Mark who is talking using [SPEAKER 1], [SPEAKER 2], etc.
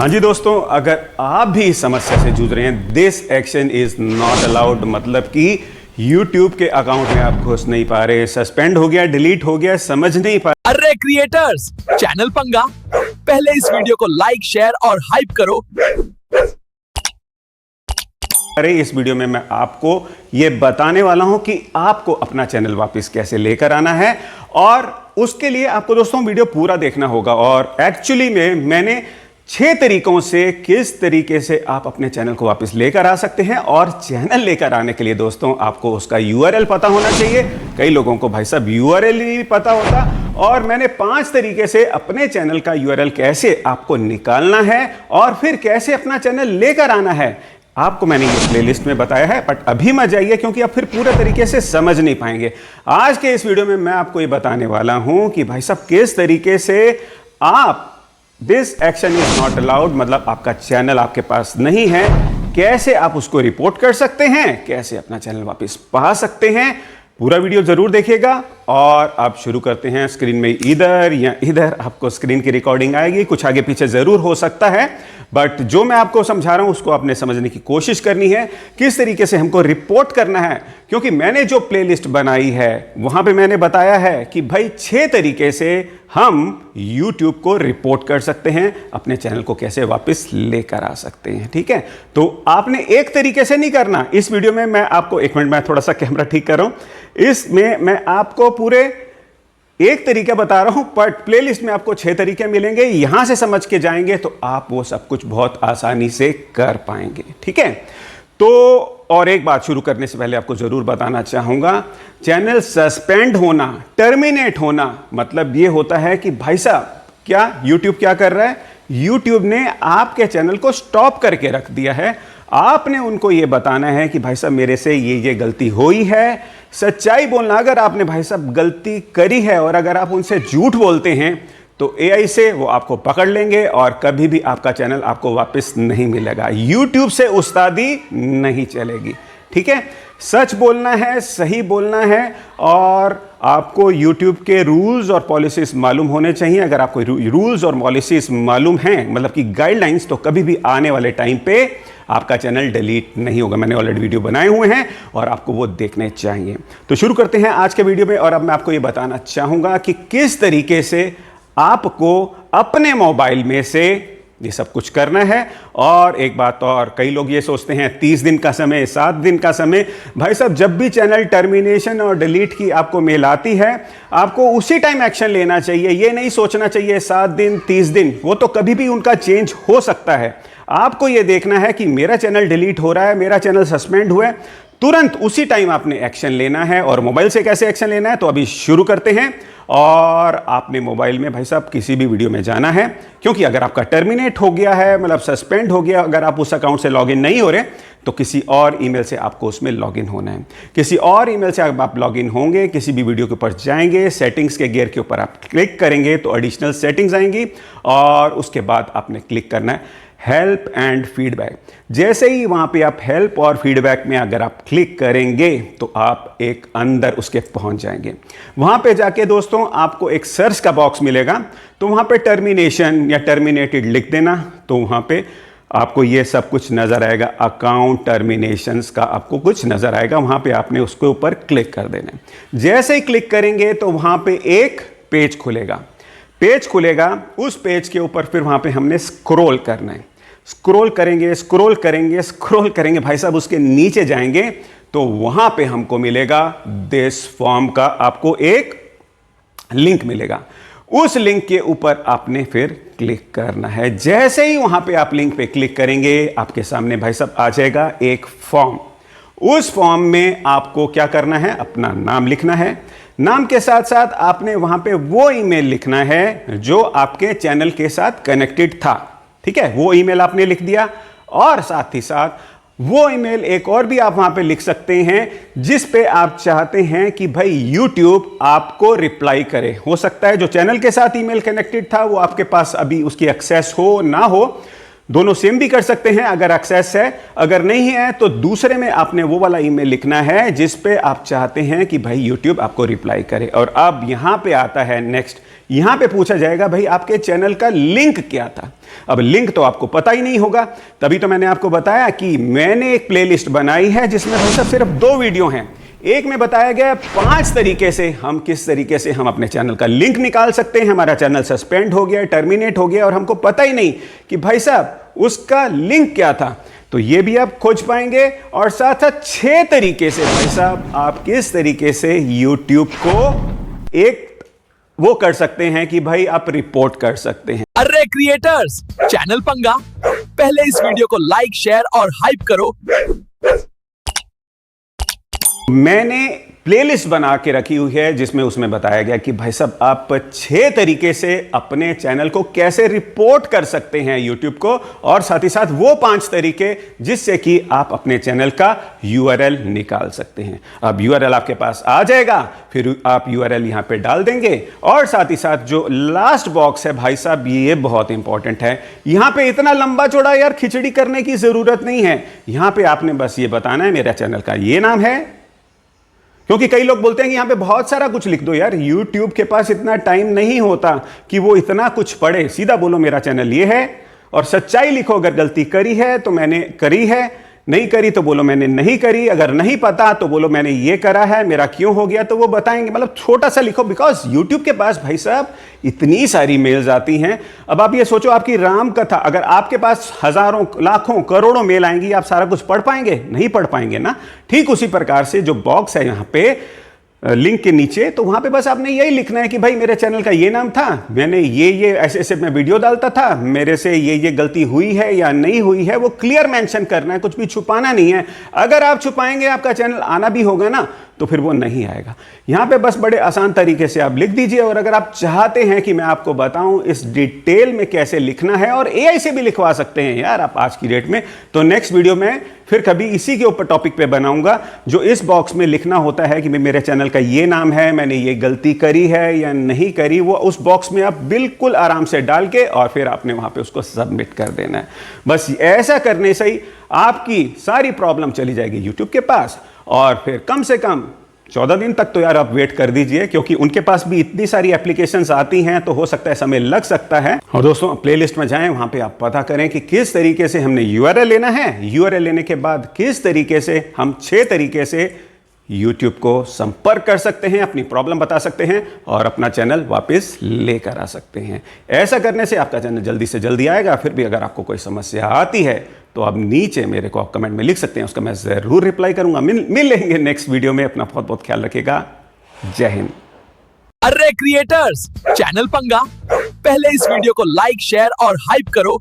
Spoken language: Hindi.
[SPEAKER 1] हाँ जी दोस्तों, अगर आप भी इस समस्या से जूझ रहे हैं, this action is not allowed, मतलब कि YouTube के अकाउंट में आप घुस नहीं पा रहे, सस्पेंड हो गया, डिलीट हो गया, समझ नहीं पा रहे।
[SPEAKER 2] अरे क्रिएटर्स, चैनल पंगा, पहले इस वीडियो को लाइक, शेयर और हाइप करो।
[SPEAKER 1] अरे इस वीडियो में मैं आपको ये बताने वाला हूं कि आपको अपना चैनल वापस कैसे लेकर आना है, और उसके लिए आपको दोस्तों वीडियो पूरा देखना होगा। और एक्चुअली में मैंने 6 तरीकों से किस तरीके से आप अपने चैनल को वापस लेकर आ सकते हैं। और चैनल लेकर आने के लिए दोस्तों आपको उसका URL पता होना चाहिए। कई लोगों को भाई साहब URL ही नहीं पता होता, और मैंने 5 तरीके से अपने चैनल का URL कैसे आपको निकालना है और फिर कैसे अपना चैनल लेकर आना है, आपको मैंने ये प्लेलिस्ट में बताया है। बट अभी मत जाइए, क्योंकि आप फिर पूरे तरीके से समझ नहीं पाएंगे। आज के इस वीडियो में मैं आपको ये बताने वाला हूं कि भाई साहब किस तरीके से आप this action is not allowed, मतलब आपका चैनल आपके पास नहीं है, कैसे आप उसको रिपोर्ट कर सकते हैं, कैसे अपना चैनल वापस पा सकते हैं। पूरा वीडियो जरूर देखिएगा। और आप शुरू करते हैं। स्क्रीन में इधर या इधर आपको स्क्रीन की रिकॉर्डिंग आएगी, कुछ आगे पीछे जरूर हो सकता है, बट जो मैं आपको समझा रहा हूं उसको आपने समझने की कोशिश करनी है, किस तरीके से हमको रिपोर्ट करना है। क्योंकि मैंने जो प्लेलिस्ट बनाई है वहां पे मैंने बताया है कि भाई 6 तरीके से हम YouTube को रिपोर्ट कर सकते हैं, अपने चैनल को कैसे वापस लेकर आ सकते हैं। ठीक है, तो आपने एक तरीके से नहीं करना। इस वीडियो में मैं आपको, एक मिनट मैं थोड़ा सा कैमरा ठीक कर रहा हूं, इसमें मैं आपको पूरे एक तरीका बता रहा हूं, बट प्लेलिस्ट में आपको 6 तरीके मिलेंगे। यहां से समझ के जाएंगे तो आप वो सब कुछ बहुत आसानी से कर पाएंगे। ठीक है, तो और एक बात शुरू करने से पहले आपको जरूर बताना चाहूंगा, चैनल सस्पेंड होना, टर्मिनेट होना, मतलब ये होता है कि भाई साहब क्या YouTube क्या कर रहा है, YouTube ने आपके चैनल को स्टॉप करके रख दिया है। आपने उनको ये बताना है कि भाई साहब मेरे से ये गलती हुई है, सच्चाई बोलना। अगर आपने भाई साहब गलती करी है और अगर आप उनसे झूठ बोलते हैं तो AI से वो आपको पकड़ लेंगे और कभी भी आपका चैनल आपको वापस नहीं मिलेगा। YouTube से उस्तादी नहीं चलेगी। ठीक है, सच बोलना है, सही बोलना है, और आपको YouTube के रूल्स और पॉलिसीज मालूम होने चाहिए। अगर आपको रूल्स और पॉलिसीज मालूम हैं, मतलब कि गाइडलाइंस, तो कभी भी आने वाले टाइम पे आपका चैनल डिलीट नहीं होगा। मैंने ऑलरेडी वीडियो बनाए हुए हैं और आपको वो देखने चाहिए। तो शुरू करते हैं आज के वीडियो में। और अब मैं आपको ये बताना चाहूंगा कि किस तरीके से आपको अपने मोबाइल में से ये सब कुछ करना है। और एक बात और, कई लोग ये सोचते हैं 30 दिन का समय, 7 दिन का समय। भाई साहब जब भी चैनल टर्मिनेशन और डिलीट की आपको मेल आती है, आपको उसी टाइम एक्शन लेना चाहिए। ये नहीं सोचना चाहिए 7 दिन 30 दिन, वो तो कभी भी उनका चेंज हो सकता है। आपको ये देखना है कि मेरा चैनल डिलीट हो रहा है, मेरा चैनल सस्पेंड हुआ है, तुरंत उसी टाइम आपने एक्शन लेना है। और मोबाइल से कैसे एक्शन लेना है, तो अभी शुरू करते हैं। और आपने मोबाइल में भाई साहब किसी भी वीडियो में जाना है, क्योंकि अगर आपका टर्मिनेट हो गया है, मतलब सस्पेंड हो गया, अगर आप उस अकाउंट से लॉगिन नहीं हो रहे, तो किसी और ईमेल से आपको उसमें लॉगिन होना है। किसी और ईमेल से आप लॉगिन होंगे, किसी भी वीडियो के ऊपर जाएंगे, सेटिंग्स के गियर के ऊपर आप क्लिक करेंगे तो एडिशनल सेटिंग्स आएंगी, और उसके बाद आपने क्लिक करना है हेल्प एंड फीडबैक। जैसे ही वहां पे आप हेल्प और फीडबैक में अगर आप क्लिक करेंगे तो आप एक अंदर उसके पहुंच जाएंगे। वहां पे जाके दोस्तों आपको एक सर्च का बॉक्स मिलेगा, तो वहां पे टर्मिनेशन या टर्मिनेटेड लिख देना, तो वहां पे आपको ये सब कुछ नजर आएगा। अकाउंट टर्मिनेशंस का आपको कुछ नजर आएगा, वहां पे आपने उसके ऊपर क्लिक कर देना है। जैसे ही क्लिक करेंगे तो वहां पे एक पेज खुलेगा। पेज खुलेगा, उस पेज के ऊपर फिर वहां पे हमने स्क्रॉल करना है। स्क्रॉल करेंगे, स्क्रॉल करेंगे, स्क्रॉल करेंगे, भाई साहब उसके नीचे जाएंगे तो वहां पे हमको मिलेगा दिस फॉर्म का, आपको एक लिंक मिलेगा। उस लिंक के ऊपर आपने फिर क्लिक करना है। जैसे ही वहां पे आप लिंक पे क्लिक करेंगे, आपके सामने भाई साहब आ जाएगा एक फॉर्म। उस फॉर्म में आपको क्या करना है, अपना नाम लिखना है। नाम के साथ साथ आपने वहां पे वो ईमेल लिखना है जो आपके चैनल के साथ कनेक्टेड था। ठीक है, वो ईमेल आपने लिख दिया, और साथ ही साथ वो ईमेल एक और भी आप वहां पे लिख सकते हैं जिस पे आप चाहते हैं कि भाई YouTube आपको रिप्लाई करे। हो सकता है जो चैनल के साथ ईमेल कनेक्टेड था वो आपके पास अभी उसकी एक्सेस हो ना हो, दोनों सेम भी कर सकते हैं अगर एक्सेस है। अगर नहीं है तो दूसरे में आपने वो वाला ईमेल लिखना है जिस पे आप चाहते हैं कि भाई YouTube आपको रिप्लाई करे। और अब यहां पे आता है नेक्स्ट, यहां पे पूछा जाएगा भाई आपके चैनल का लिंक क्या था। अब लिंक तो आपको पता ही नहीं होगा, तभी तो मैंने आपको बताया कि मैंने एक प्लेलिस्ट बनाई है जिसमें भाई साहब सिर्फ 2 वीडियो हैं। एक में बताया गया 5 तरीके से हम किस तरीके से हम अपने चैनल का लिंक निकाल सकते हैं। हमारा चैनल सस्पेंड हो गया, टर्मिनेट हो गया और हमको पता ही नहीं कि भाई साहब उसका लिंक क्या था, तो ये भी आप खोज पाएंगे। और साथ साथ 6 तरीके से भाई साहब आप किस तरीके से YouTube को एक वो कर सकते हैं कि भाई आप रिपोर्ट कर सकते हैं।
[SPEAKER 2] अरे क्रिएटर्स, चैनल पंगा, पहले इस वीडियो को लाइक शेयर और हाइप करो।
[SPEAKER 1] मैंने प्लेलिस्ट बना के रखी हुई है जिसमें उसमें बताया गया कि भाई साहब आप 6 तरीके से अपने चैनल को कैसे रिपोर्ट कर सकते हैं YouTube को, और साथ ही साथ वो 5 तरीके जिससे कि आप अपने चैनल का URL निकाल सकते हैं। अब URL आपके पास आ जाएगा, फिर आप URL यहां पे डाल देंगे, और साथ ही साथ जो लास्ट बॉक्स है भाई साहब ये बहुत इंपॉर्टेंट है। यहां पे इतना लंबा चौड़ा यार खिचड़ी करने की जरूरत नहीं है। यहां पे आपने बस ये बताना है मेरा चैनल का ये नाम है, क्योंकि कई लोग बोलते हैं कि यहां पे बहुत सारा कुछ लिख दो। यार YouTube के पास इतना टाइम नहीं होता कि वो इतना कुछ पढ़े। सीधा बोलो मेरा चैनल ये है और सच्चाई लिखो। अगर गलती करी है तो मैंने करी है, नहीं करी तो बोलो मैंने नहीं करी, अगर नहीं पता तो बोलो मैंने ये करा है, मेरा क्यों हो गया तो वो बताएंगे। मतलब छोटा सा लिखो, बिकॉज YouTube के पास भाई साहब इतनी सारी मेल्स आती हैं। अब आप ये सोचो आपकी राम कथा, अगर आपके पास हजारों लाखों करोड़ों मेल आएंगी, आप सारा कुछ पढ़ पाएंगे? नहीं पढ़ पाएंगे ना। ठीक उसी प्रकार से जो बॉक्स है यहाँ पे लिंक के नीचे, तो वहां पे बस आपने यही लिखना है कि भाई मेरे चैनल का ये नाम था, मैंने ये ऐसे ऐसे मैं वीडियो डालता था, मेरे से ये गलती हुई है या नहीं हुई है, वो क्लियर मेंशन करना है, कुछ भी छुपाना नहीं है। अगर आप छुपाएंगे आपका चैनल आना भी होगा ना तो फिर वो नहीं आएगा। यहां पे बस बड़े आसान तरीके से आप लिख दीजिए। और अगर आप चाहते हैं कि मैं आपको बताऊं इस डिटेल में कैसे लिखना है, और AI से भी लिखवा सकते हैं यार आप आज की डेट में, तो नेक्स्ट वीडियो में फिर कभी इसी के ऊपर टॉपिक पे बनाऊंगा। जो इस बॉक्स में लिखना होता है कि मेरे चैनल का ये नाम है, मैंने ये गलती करी है या नहीं करी, वो उस बॉक्स में आप बिल्कुल आराम से डाल के और फिर आपने वहां पे उसको सबमिट कर देना है। बस ऐसा करने से ही आपकी सारी प्रॉब्लम चली जाएगी YouTube के पास। और फिर कम से कम 14 दिन तक तो यार आप वेट कर दीजिए, क्योंकि उनके पास भी इतनी सारी एप्लीकेशंस आती हैं, तो हो सकता है समय लग सकता है। और दोस्तों प्लेलिस्ट में जाएं, वहां पे आप पता करें कि किस तरीके से हमने URL लेना है। URL लेने के बाद किस तरीके से हम 6 तरीके से YouTube को संपर्क कर सकते हैं, अपनी प्रॉब्लम बता सकते हैं और अपना चैनल वापस लेकर आ सकते हैं। ऐसा करने से आपका चैनल जल्दी से जल्दी आएगा। फिर भी अगर आपको कोई समस्या आती है तो आप नीचे मेरे को आप कमेंट में लिख सकते हैं, उसका मैं जरूर रिप्लाई करूंगा। मिल लेंगे नेक्स्ट वीडियो में। अपना बहुत बहुत ख्याल रखिएगा। जय हिंद।
[SPEAKER 2] अरे क्रिएटर्स, चैनल पंगा, पहले इस वीडियो को लाइक शेयर और हाइप करो।